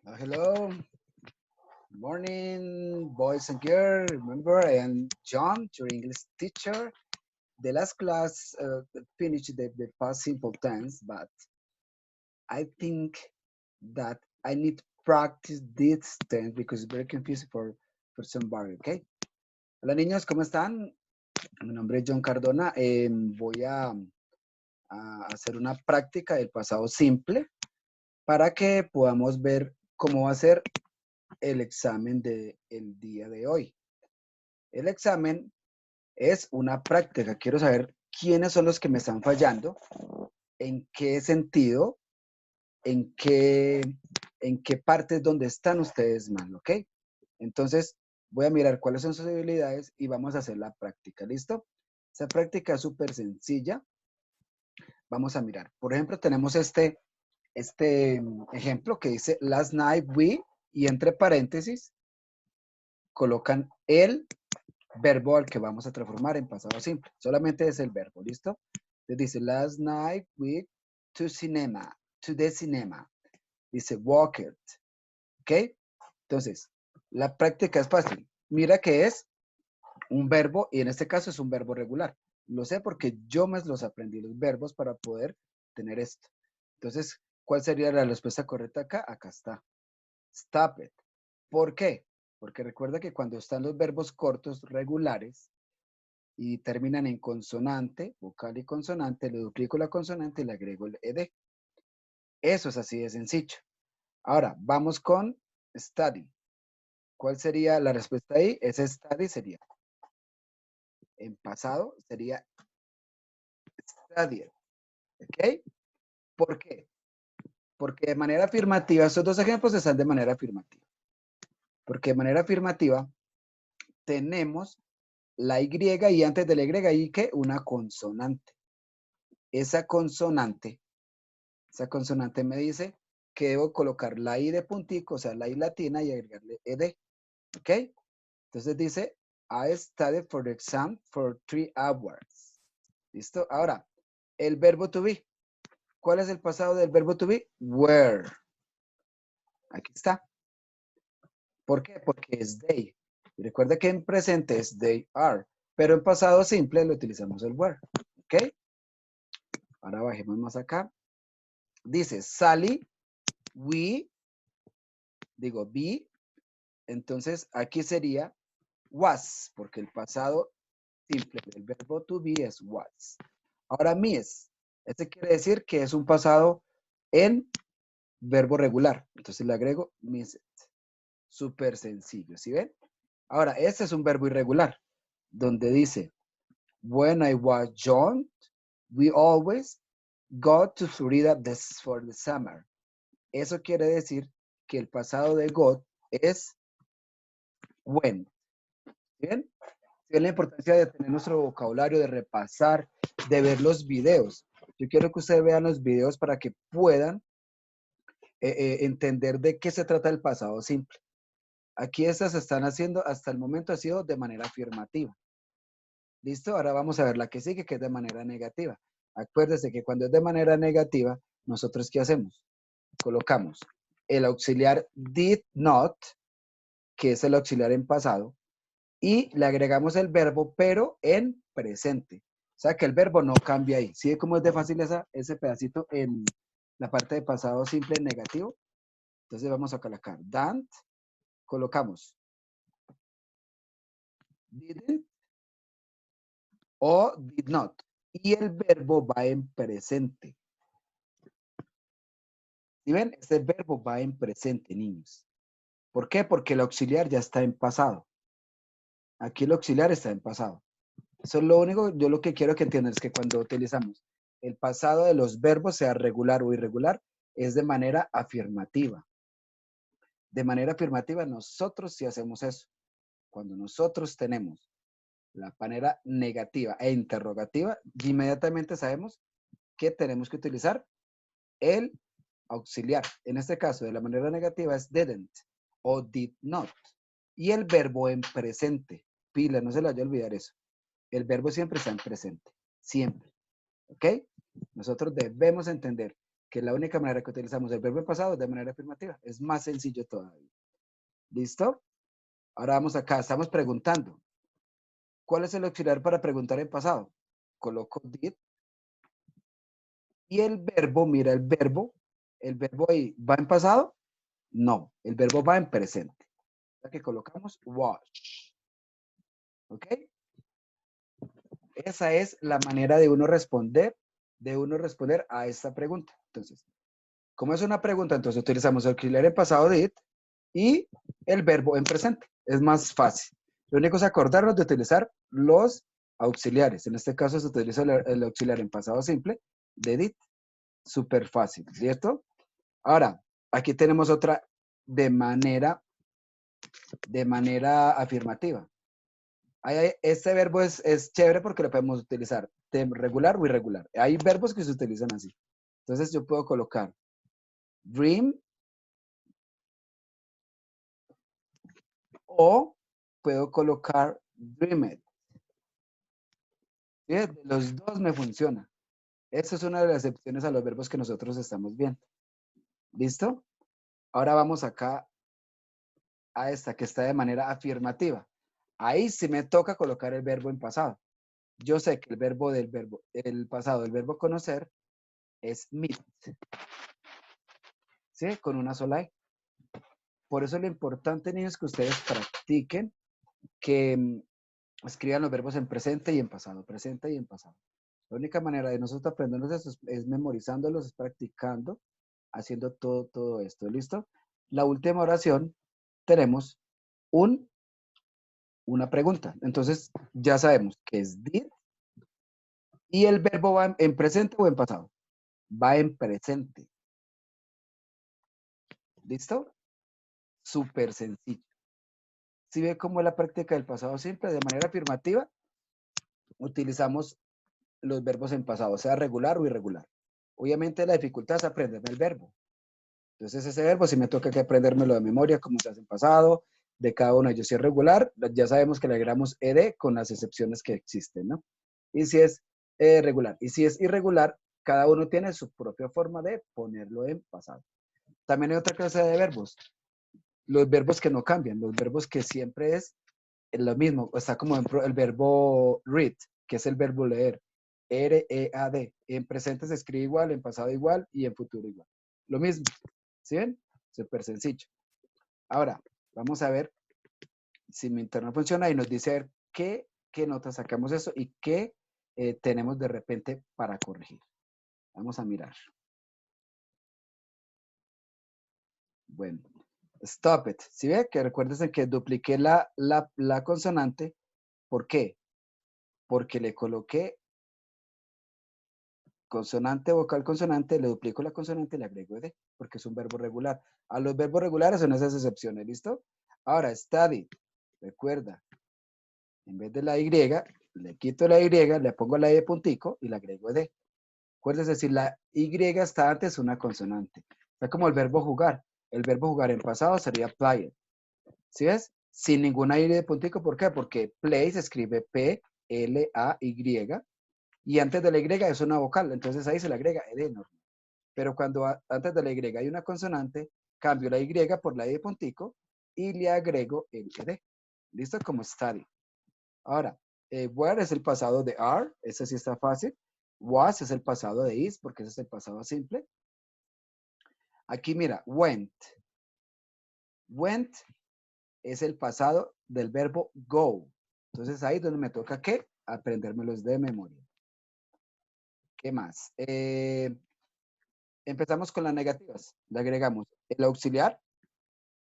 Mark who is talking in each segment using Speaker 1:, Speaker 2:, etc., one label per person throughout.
Speaker 1: Hello, morning, boys and girls. Remember, I am John, your English teacher. The last class finished the past simple tense, but I think that I need to practice this tense because it's very confusing for somebody, okay? Hola niños, ¿cómo están? Mi nombre es John Cardona. Voy a hacer una práctica del pasado simple para que podamos ver cómo va a ser el examen del día de hoy. El examen es una práctica. Quiero saber quiénes son los que me están fallando, en qué sentido, en qué, en qué partes donde están ustedes mal, ¿ok? Entonces, voy a mirar cuáles son sus habilidades y vamos a hacer la práctica, ¿listo? Esa práctica es súper sencilla. Vamos a mirar. Por ejemplo, tenemos este ejemplo que dice, last night we, y entre paréntesis, colocan el verbo al que vamos a transformar en pasado simple. Solamente es el verbo, ¿listo? Entonces dice, last night we to the cinema. Dice, walked, ¿ok? Entonces, la práctica es fácil. Mira que es un verbo y en este caso es un verbo regular. Lo sé porque yo me los aprendí los verbos para poder tener esto. Entonces, ¿cuál sería la respuesta correcta acá? Acá está. Stop it. ¿Por qué? Porque recuerda que cuando están los verbos cortos regulares, y terminan en consonante, vocal y consonante, le duplico la consonante y le agrego el ed. Eso es así de sencillo. Ahora, vamos con study. ¿Cuál sería la respuesta ahí? Ese study sería, en pasado, sería studied. ¿Ok? ¿Por qué? Porque de manera afirmativa, estos dos ejemplos están de manera afirmativa. Porque de manera afirmativa tenemos la Y y antes de la Y hay que una consonante. Esa consonante me dice que debo colocar la I de puntico, o sea, la I latina y agregarle ed. ¿Ok? Entonces dice, I studied for the exam for 3 hours. ¿Listo? Ahora, el verbo to be. ¿Cuál es el pasado del verbo to be? Were. Aquí está. ¿Por qué? Porque es they. Y recuerda que en presente es they are, pero en pasado simple lo utilizamos el were. ¿Ok? Ahora bajemos más acá. Dice, Sally, we, digo, be. Entonces aquí sería was, porque el pasado simple del verbo to be es was. Ahora miss, este quiere decir que es un pasado en verbo regular. Entonces le agrego miss it. Súper sencillo, ¿sí ven? Ahora, este es un verbo irregular, donde dice, when I was young, we always go to Florida for the summer. Eso quiere decir que el pasado de got es when. ¿Bien? ¿Sí ven la importancia de tener nuestro vocabulario, de repasar, de ver los videos? Yo quiero que ustedes vean los videos para que puedan entender de qué se trata el pasado simple. Aquí estas se están haciendo, hasta el momento ha sido de manera afirmativa. ¿Listo? Ahora vamos a ver la que sigue, que es de manera negativa. Acuérdese que cuando es de manera negativa, nosotros ¿qué hacemos? Colocamos el auxiliar did not, que es el auxiliar en pasado, y le agregamos el verbo, pero en presente. O sea que el verbo no cambia ahí. ¿Sí ve cómo es de fácil ese pedacito en la parte de pasado simple negativo? Entonces vamos a colocar didn't, colocamos didn't o did not. Y el verbo va en presente. ¿Sí ven? Este verbo va en presente, niños. ¿Por qué? Porque el auxiliar ya está en pasado. Aquí el auxiliar está en pasado. Eso es lo único, yo lo que quiero que entiendan es que cuando utilizamos el pasado de los verbos, sea regular o irregular, es de manera afirmativa. De manera afirmativa, nosotros sí hacemos eso. Cuando nosotros tenemos la manera negativa e interrogativa, inmediatamente sabemos que tenemos que utilizar el auxiliar. En este caso, de la manera negativa es didn't o did not. Y el verbo en presente. Pila, no se le vaya a olvidar eso. El verbo siempre está en presente. Siempre. ¿Ok? Nosotros debemos entender que es la única manera que utilizamos el verbo en pasado de manera afirmativa. Es más sencillo todavía. ¿Listo? Ahora vamos acá, estamos preguntando. ¿Cuál es el auxiliar para preguntar en pasado? Coloco did. Y el verbo, mira el verbo ahí, ¿va en pasado? No, el verbo va en presente. O sea que colocamos watch. ¿Ok? Esa es la manera de uno responder a esta pregunta. Entonces, como es una pregunta, entonces utilizamos el auxiliar en pasado did y el verbo en presente. Es más fácil. Lo único es acordarnos de utilizar los auxiliares. En este caso se utiliza el auxiliar en pasado simple de did. Súper fácil, ¿cierto? Ahora, aquí tenemos otra de manera afirmativa. Este verbo es chévere porque lo podemos utilizar regular o irregular. Hay verbos que se utilizan así. Entonces yo puedo colocar dream o puedo colocar dreamed. ¿Sí? De los dos me funciona. Esa es una de las excepciones a los verbos que nosotros estamos viendo. ¿Listo? Ahora vamos acá a esta que está de manera afirmativa. Ahí sí me toca colocar el verbo en pasado. Yo sé que el pasado del verbo conocer es meet. ¿Sí? Con una sola E. Por eso lo importante, niños, que ustedes practiquen, que escriban los verbos en presente y en pasado, presente y en pasado. La única manera de nosotros aprendernos eso es memorizándolos, es practicando, haciendo todo esto. ¿Listo? La última oración tenemos una pregunta. Entonces, ya sabemos que es did y el verbo va en presente o en pasado. Va en presente. ¿Listo? Súper sencillo. Si ve cómo es la práctica del pasado simple, de manera afirmativa, utilizamos los verbos en pasado, sea regular o irregular. Obviamente la dificultad es aprenderme el verbo. Entonces ese verbo sí me toca que aprendérmelo de memoria, como se hace en pasado, de cada uno de ellos. Si es regular, ya sabemos que le agregamos ed con las excepciones que existen, ¿no? Y si es regular. Y si es irregular, cada uno tiene su propia forma de ponerlo en pasado. También hay otra clase de verbos. Los verbos que no cambian, los verbos que siempre es lo mismo. Está como el verbo read, que es el verbo leer. R-E-A-D. En presente se escribe igual, en pasado igual y en futuro igual. Lo mismo. ¿Sí ven? Súper sencillo. Ahora, vamos a ver si mi internet funciona y nos dice a ver qué notas sacamos eso y qué tenemos de repente para corregir. Vamos a mirar. Bueno, stop it. ¿Sí ve? Que recuérdense que dupliqué la consonante. ¿Por qué? Porque le coloqué consonante, vocal, consonante, le duplico la consonante y le agrego ed, porque es un verbo regular. A los verbos regulares son esas excepciones, ¿listo? Ahora, study. Recuerda, en vez de la Y, le quito la Y, le pongo la E puntico y le agrego ed. Acuérdense, si la Y está antes, una consonante. Es como el verbo jugar. El verbo jugar en pasado sería play. ¿Sí ves? Sin ninguna Y de puntico. ¿Por qué? Porque play se escribe P-L-A-Y y antes de la Y es una vocal. Entonces ahí se le agrega ed normal. Pero cuando antes de la Y hay una consonante, cambio la Y por la I de puntico y le agrego el ed. ¿Listo? Como study. Ahora, where es el pasado de are, ese sí está fácil. Was es el pasado de is, porque ese es el pasado simple. Aquí mira, went. Went es el pasado del verbo go. Entonces ahí es donde me toca ¿qué? Aprendérmelos de memoria. ¿Qué más? Empezamos con las negativas. Le agregamos el auxiliar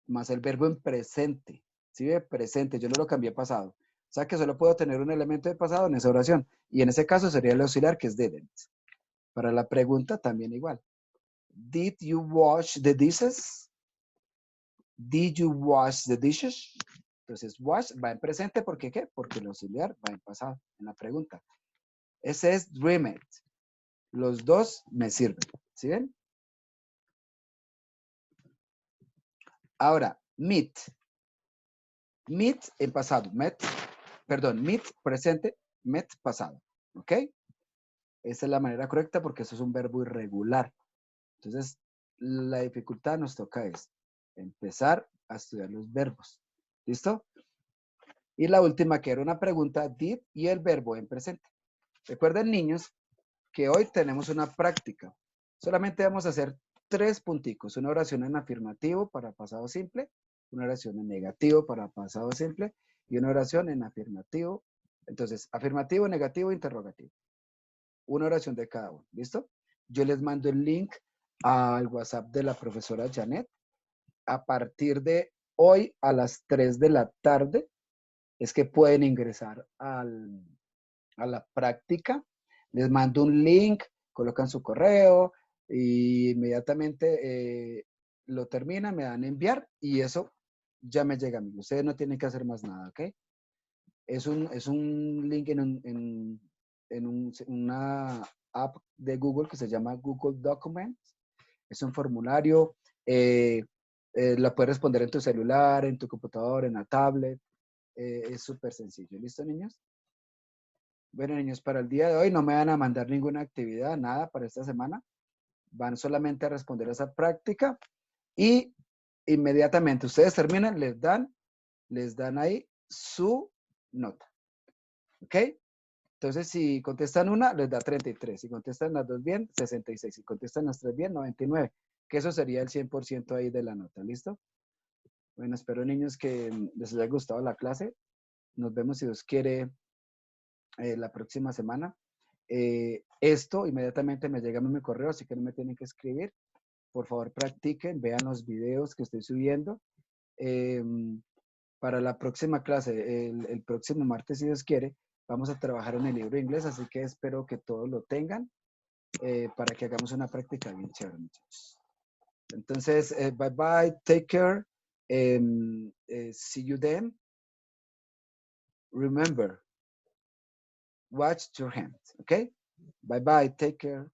Speaker 1: más el verbo en presente. ¿Sí ve? Presente. Yo no lo cambié a pasado. O sea que solo puedo tener un elemento de pasado en esa oración. Y en ese caso sería el auxiliar que es didn't. Para la pregunta también igual. Did you wash the dishes? Did you wash the dishes? Entonces, wash va en presente, ¿por qué qué? Porque el auxiliar va en pasado, en la pregunta. Ese es dreamed. Los dos me sirven. ¿Sí ven? Ahora, meet. Meet en pasado. Meet presente, met pasado. ¿Ok? Esa es la manera correcta porque eso es un verbo irregular. Entonces, la dificultad nos toca es empezar a estudiar los verbos. ¿Listo? Y la última, que era una pregunta, did y el verbo en presente. Recuerden, niños, que hoy tenemos una práctica. Solamente vamos a hacer 3 punticos. Una oración en afirmativo para pasado simple, una oración en negativo para pasado simple y una oración en afirmativo. Entonces, afirmativo, negativo, interrogativo. Una oración de cada uno. ¿Listo? Yo les mando el link al WhatsApp de la profesora Janet. A partir de hoy a las 3 de la tarde es que pueden ingresar a la práctica. Les mando un link, colocan su correo y inmediatamente lo terminan, me dan a enviar y eso ya me llega a mí. Ustedes no tienen que hacer más nada, ¿ok? Es un link en una app de Google que se llama Google Documents. Es un formulario. La puedes responder en tu celular, en tu computador, en la tablet. Es súper sencillo. ¿Listo, niños? Bueno, niños, para el día de hoy no me van a mandar ninguna actividad, nada para esta semana. Van solamente a responder a esa práctica y inmediatamente ustedes terminan, les dan ahí su nota. ¿Ok? Entonces, si contestan una, les da 33. Si contestan las dos bien, 66. Si contestan las tres bien, 99. Que eso sería el 100% ahí de la nota. ¿Listo? Bueno, espero, niños, que les haya gustado la clase. Nos vemos, si Dios quiere, la próxima semana. Esto inmediatamente me llega a mi correo, así que no me tienen que escribir. Por favor, practiquen, vean los videos que estoy subiendo. Para la próxima clase, el próximo martes, si Dios quiere, vamos a trabajar en el libro de inglés, así que espero que todos lo tengan para que hagamos una práctica bien chévere, muchachos. Entonces, bye bye, take care, see you then. Remember, watch your hands, okay? Bye bye, take care.